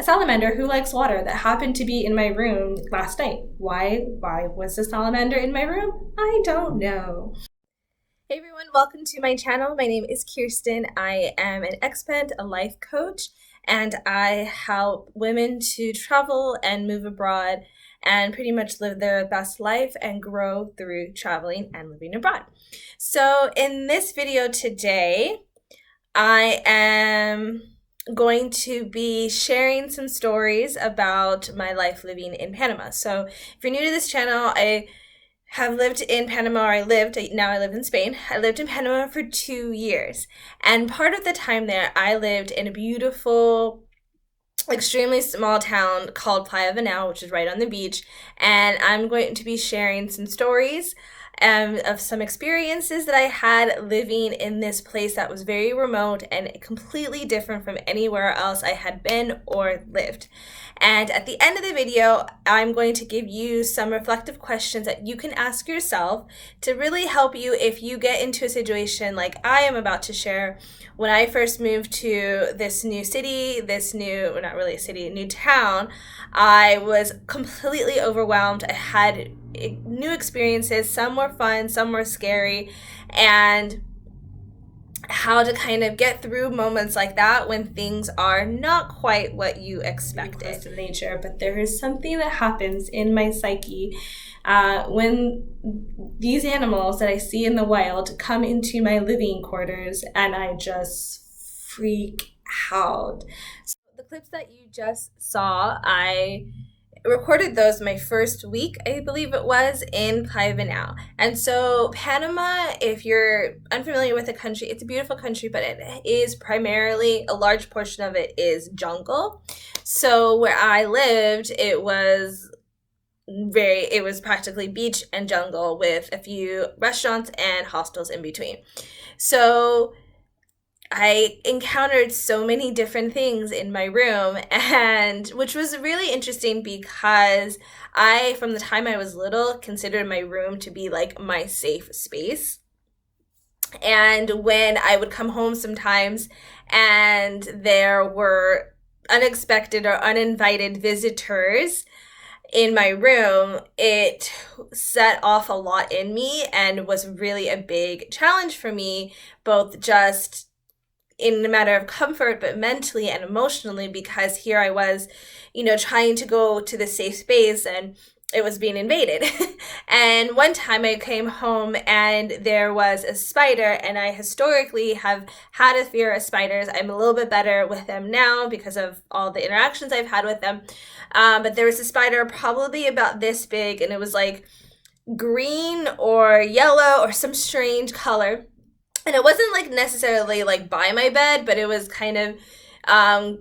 a salamander who likes water that happened to be in my room last night. Why was the salamander in my room? I don't know. Hey everyone, welcome to my channel. My name is Kirsten. I am an expat, a life coach, and I help women to travel and move abroad and pretty much live their best life and grow through traveling and living abroad. So in this video today, I am going to be sharing some stories about my life living in Panama. So if you're new to this channel, I have lived in Panama, now I live in Spain. I lived in Panama for 2 years. And part of the time there, I lived in a beautiful, extremely small town called Playa Venal, which is right on the beach. And I'm going to be sharing some stories of some experiences that I had living in this place that was very remote and completely different from anywhere else I had been or lived. And at the end of the video, I'm going to give you some reflective questions that you can ask yourself to really help you if you get into a situation like I am about to share. When I first moved to this new city, not really a city, a new town, I was completely overwhelmed. I had new experiences. Some were fun, some were scary, and how to kind of get through moments like that when things are not quite what you expected. Close to nature, but there is something that happens in my psyche when these animals that I see in the wild come into my living quarters, and I just freak out. So the clips that you just saw, I recorded those my first week, I believe it was, in Playa Venal. And so Panama, if you're unfamiliar with the country, it's a beautiful country, but it is primarily, a large portion of it is jungle. So where I lived, it was practically beach and jungle with a few restaurants and hostels in between. So I encountered so many different things in my room, and which was really interesting because I, from the time I was little, considered my room to be like my safe space. And when I would come home sometimes and there were unexpected or uninvited visitors in my room, it set off a lot in me and was really a big challenge for me, both just in a matter of comfort, but mentally and emotionally, because here I was, trying to go to the safe space and it was being invaded. And one time I came home and there was a spider, and I historically have had a fear of spiders. I'm a little bit better with them now because of all the interactions I've had with them. But there was a spider probably about this big, and it was like green or yellow or some strange color. And it wasn't like necessarily like by my bed, but it was kind of,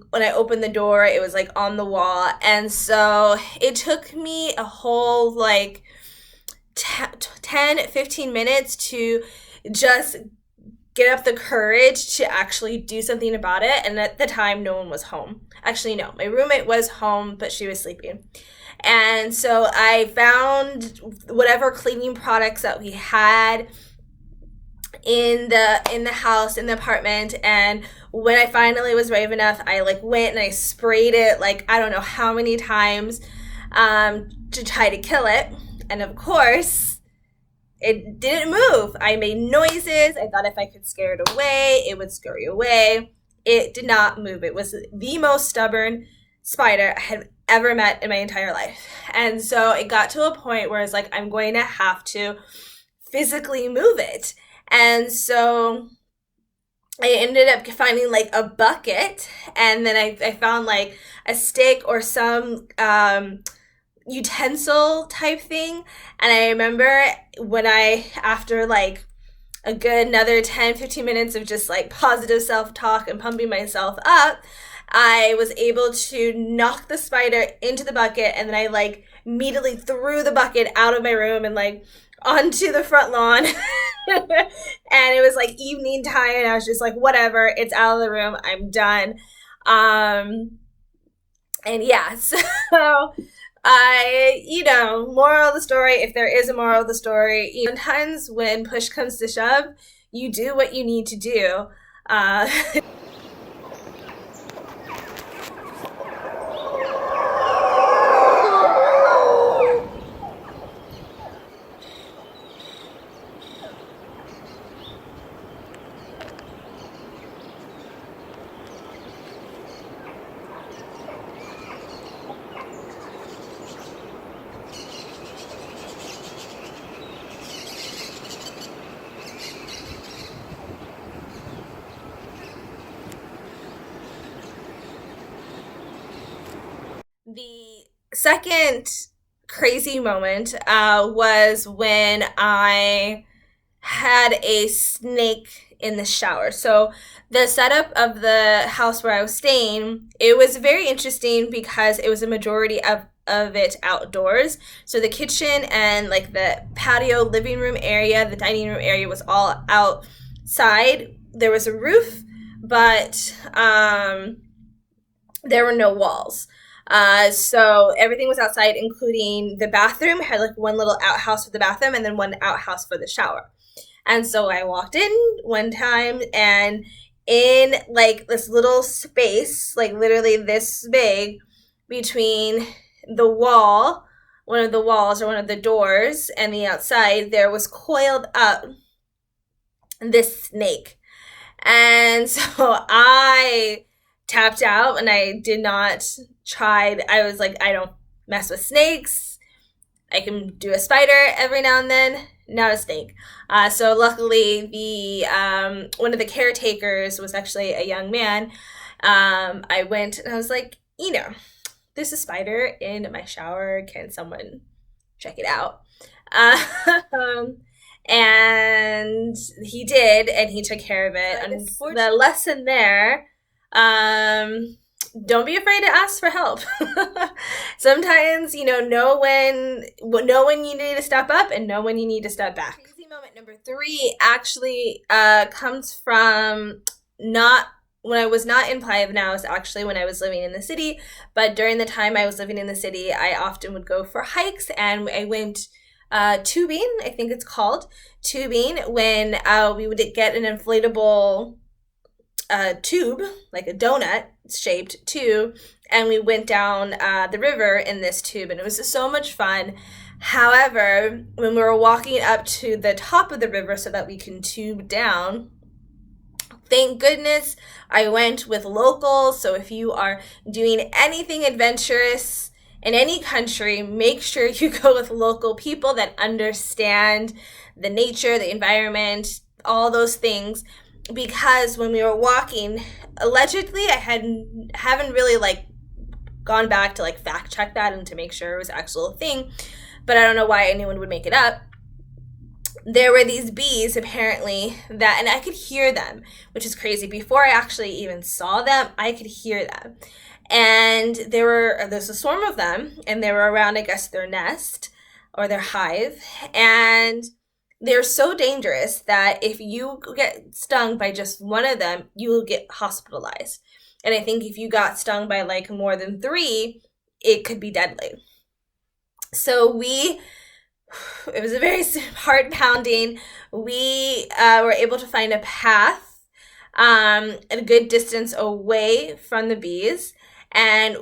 when I opened the door, it was like on the wall. And so it took me a whole like 10, 15 minutes to just get up the courage to actually do something about it. And at the time, no one was home. Actually, no, my roommate was home, but she was sleeping. And so I found whatever cleaning products that we had in the house, in the apartment, and when I finally was brave enough, I went and I sprayed it I don't know how many times to try to kill it. And of course it didn't move. I made noises. I thought if I could scare it away, it would scurry away. It did not move. It was the most stubborn spider I had ever met in my entire life. And so it got to a point where it's I'm going to have to physically move it. And so I ended up finding a bucket, and then I found a stick or some utensil type thing. And I remember when after a good another 10, 15 minutes of just positive self-talk and pumping myself up, I was able to knock the spider into the bucket, and then I immediately threw the bucket out of my room and onto the front lawn. And it was evening time, and I was just whatever, it's out of the room, I'm done. And yeah, so moral of the story, if there is a moral of the story, sometimes when push comes to shove, you do what you need to do. The second crazy moment was when I had a snake in the shower. So the setup of the house where I was staying, it was very interesting because it was a majority of it outdoors. So the kitchen and like the patio, living room area, the dining room area was all outside. There was a roof, but there were no walls. So everything was outside, including the bathroom. Had like one little outhouse for the bathroom and then one outhouse for the shower. And so I walked in one time, and in like this little space, like literally this big, between the wall, one of the walls or one of the doors, and the outside, there was coiled up this snake. And so I tapped out and I did not try. I was like, I don't mess with snakes. I can do a spider every now and then, not a snake. So luckily, the one of the caretakers was actually a young man. I went and I was like, there's a spider in my shower. Can someone check it out? Um, and he did, and he took care of it. And the lesson there, don't be afraid to ask for help. Sometimes, know when you need to step up and know when you need to step back. Crazy moment number 3 actually comes from not when I was not in Playa now, is actually when I was living in the city. But during the time I was living in the city, I often would go for hikes, and I went tubing, I think it's called tubing, when we would get an inflatable tube, like a donut shaped tube, and we went down the river in this tube, and it was so much fun. However, when we were walking up to the top of the river so that we can tube down, thank goodness I went with locals. So if you are doing anything adventurous in any country, make sure you go with local people that understand the nature, the environment, all those things. Because when we were walking, allegedly, I haven't really like gone back to like fact check that and to make sure it was actual thing, but I don't know why anyone would make it up. There were these bees apparently that, and I could hear them, which is crazy. Before I actually even saw them, I could hear them. And there's a swarm of them, and they were around, I guess, their nest or their hive. And they're so dangerous that if you get stung by just one of them, you will get hospitalized. And I think if you got stung by like more than 3, it could be deadly. So it was a very heart pounding. We were able to find a path a good distance away from the bees, and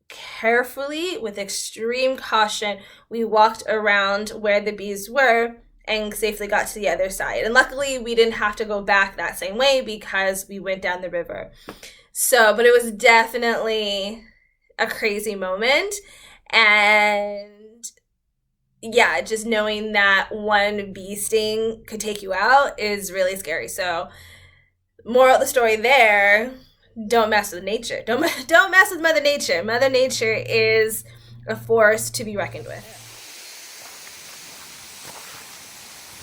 carefully, with extreme caution, we walked around where the bees were and safely got to the other side. And luckily, we didn't have to go back that same way because we went down the river. But it was definitely a crazy moment. And yeah, just knowing that one bee sting could take you out is really scary. So moral of the story there, don't mess with nature. Don't mess with Mother Nature. Mother Nature is a force to be reckoned with.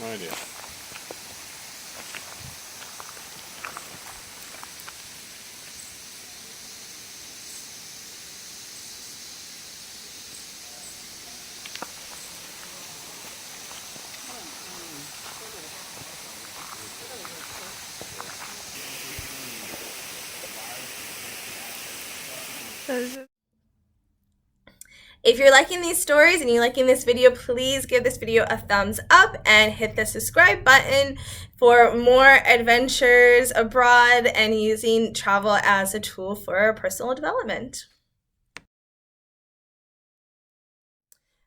No idea. If you're liking these stories and you're liking this video, please give this video a thumbs up and hit the subscribe button for more adventures abroad and using travel as a tool for personal development.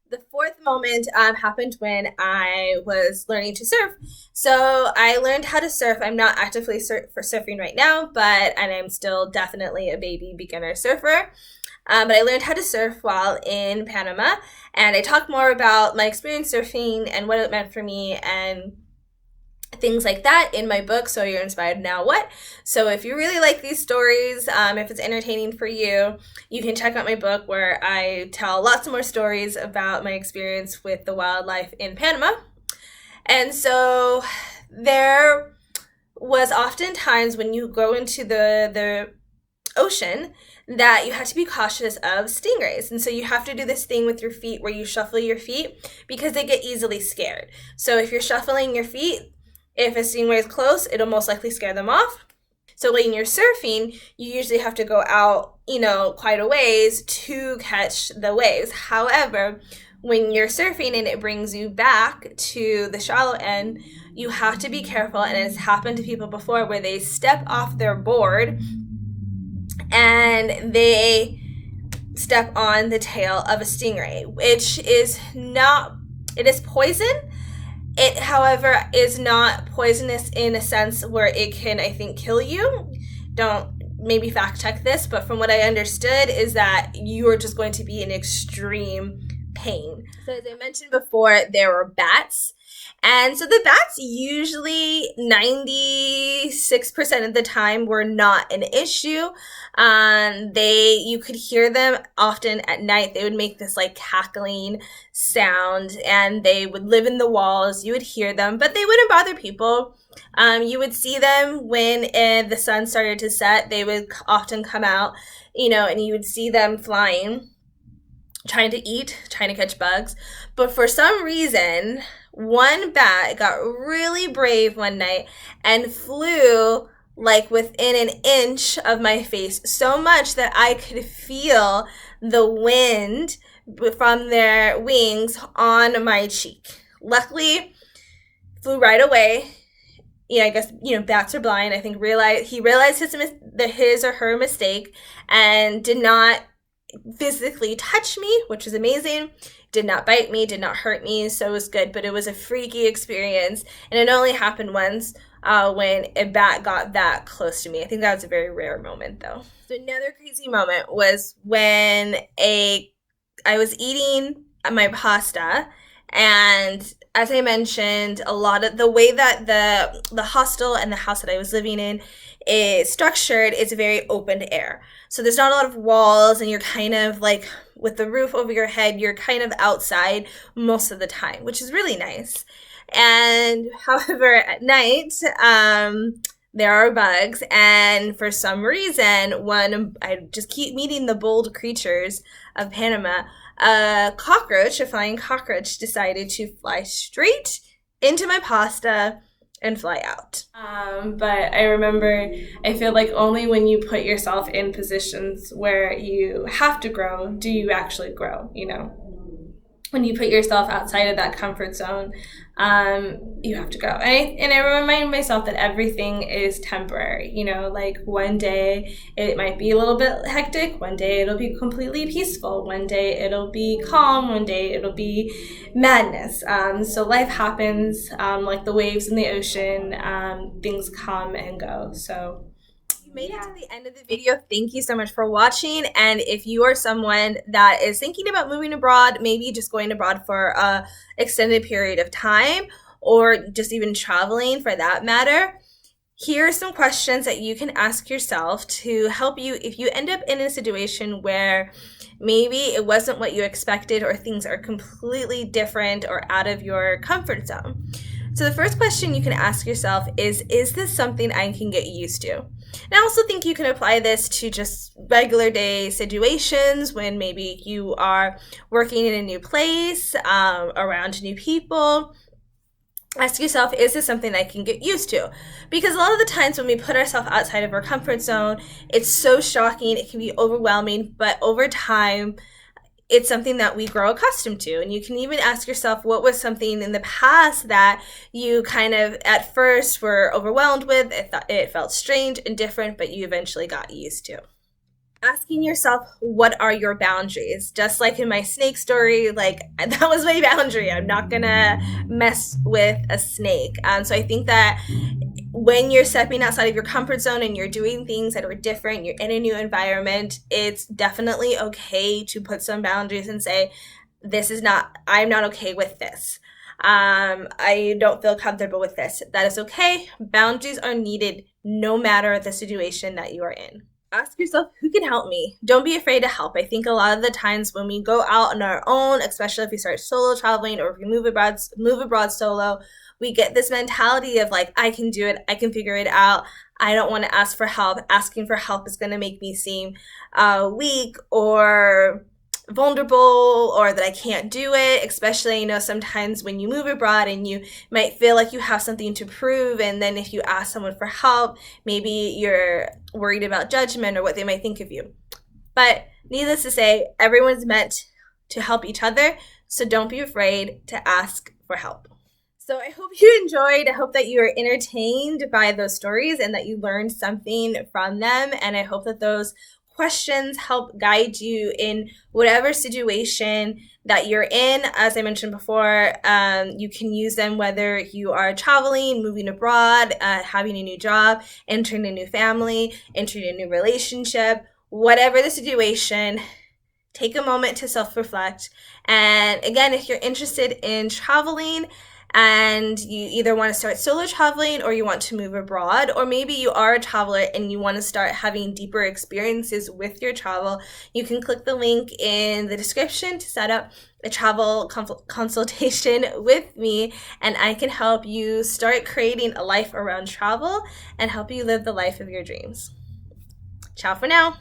The 4th moment happened when I was learning to surf. So I learned how to surf. I'm not actively surfing right now, and I'm still definitely a baby beginner surfer. But I learned how to surf while in Panama, and I talk more about my experience surfing and what it meant for me and things like that in my book, So You're Inspired Now What. So if you really like these stories, if it's entertaining for you, you can check out my book where I tell lots more stories about my experience with the wildlife in Panama. And so there was often times when you go into the ocean that you have to be cautious of stingrays. And so you have to do this thing with your feet where you shuffle your feet because they get easily scared. So if you're shuffling your feet, if a stingray is close, it'll most likely scare them off. So when you're surfing, you usually have to go out, quite a ways to catch the waves. However, when you're surfing and it brings you back to the shallow end, you have to be careful. And it's happened to people before where they step off their board and they step on the tail of a stingray, which is not, it is poison. It, however, is not poisonous in a sense where it can, I think, kill you. Don't maybe fact check this, but from what I understood is that you are just going to be in extreme pain. So as I mentioned before, there were bats. And so the bats usually 96% of the time were not an issue. You could hear them often at night. They would make this like cackling sound and they would live in the walls. You would hear them, but they wouldn't bother people. You would see them when the sun started to set. They would often come out, and you would see them flying, trying to eat, trying to catch bugs. But for some reason, one bat got really brave one night and flew like within an inch of my face, so much that I could feel the wind from their wings on my cheek. Luckily, flew right away. I guess, bats are blind. I think he realized his or her mistake and did not physically touch me, which was amazing. Did not bite me, did not hurt me, so it was good. But it was a freaky experience, and it only happened once when a bat got that close to me. I think that was a very rare moment, though. So another crazy moment was when I was eating my pasta, and as I mentioned, a lot of the way that the hostel and the house that I was living in is structured is very open air. So there's not a lot of walls, and you're kind of like with the roof over your head, you're kind of outside most of the time, which is really nice. And however, at night, there are bugs, and for some reason, I just keep meeting the bold creatures of Panama. A flying cockroach, decided to fly straight into my pasta and fly out. But I remember, I feel like only when you put yourself in positions where you have to grow, do you actually grow, When you put yourself outside of that comfort zone, you have to go. And I remind myself that everything is temporary. Like one day it might be a little bit hectic, one day it'll be completely peaceful, one day it'll be calm, one day it'll be madness. So life happens, like the waves in the ocean, things come and go. So made it to the end of the video. Thank you so much for watching. And if you are someone that is thinking about moving abroad, maybe just going abroad for a extended period of time, or just even traveling for that matter, here are some questions that you can ask yourself to help you if you end up in a situation where maybe it wasn't what you expected, or things are completely different or out of your comfort zone. So the first question you can ask yourself is this something I can get used to? And I also think you can apply this to just regular day situations when maybe you are working in a new place, around new people. Ask yourself, is this something I can get used to? Because a lot of the times when we put ourselves outside of our comfort zone, it's so shocking, it can be overwhelming, but over time, it's something that we grow accustomed to. And you can even ask yourself, what was something in the past that you kind of at first were overwhelmed with? It felt strange and different, but you eventually got used to. Asking yourself, what are your boundaries? Just like in my snake story, like that was my boundary. I'm not gonna mess with a snake. So I think that when you're stepping outside of your comfort zone and you're doing things that are different, you're in a new environment, it's definitely okay to put some boundaries and say, I'm not okay with this. I don't feel comfortable with this. That is okay. Boundaries are needed no matter the situation that you are in. Ask yourself, who can help me? Don't be afraid to help. I think a lot of the times when we go out on our own, especially if we start solo traveling or if we move abroad solo, we get this mentality of like, I can do it, I can figure it out. I don't want to ask for help. Asking for help is going to make me seem weak or vulnerable, or that I can't do it, especially, sometimes when you move abroad and you might feel like you have something to prove. And then if you ask someone for help, maybe you're worried about judgment or what they might think of you. But needless to say, everyone's meant to help each other. So don't be afraid to ask for help. So I hope you enjoyed. I hope that you were entertained by those stories and that you learned something from them. And I hope that those questions help guide you in whatever situation that you're in. As I mentioned before, you can use them whether you are traveling, moving abroad, having a new job, entering a new family, entering a new relationship, whatever the situation. Take a moment to self-reflect. And again, if you're interested in traveling and you either want to start solo traveling or you want to move abroad, or maybe you are a traveler and you want to start having deeper experiences with your travel, you can click the link in the description to set up a travel consultation with me, and I can help you start creating a life around travel and help you live the life of your dreams. Ciao for now.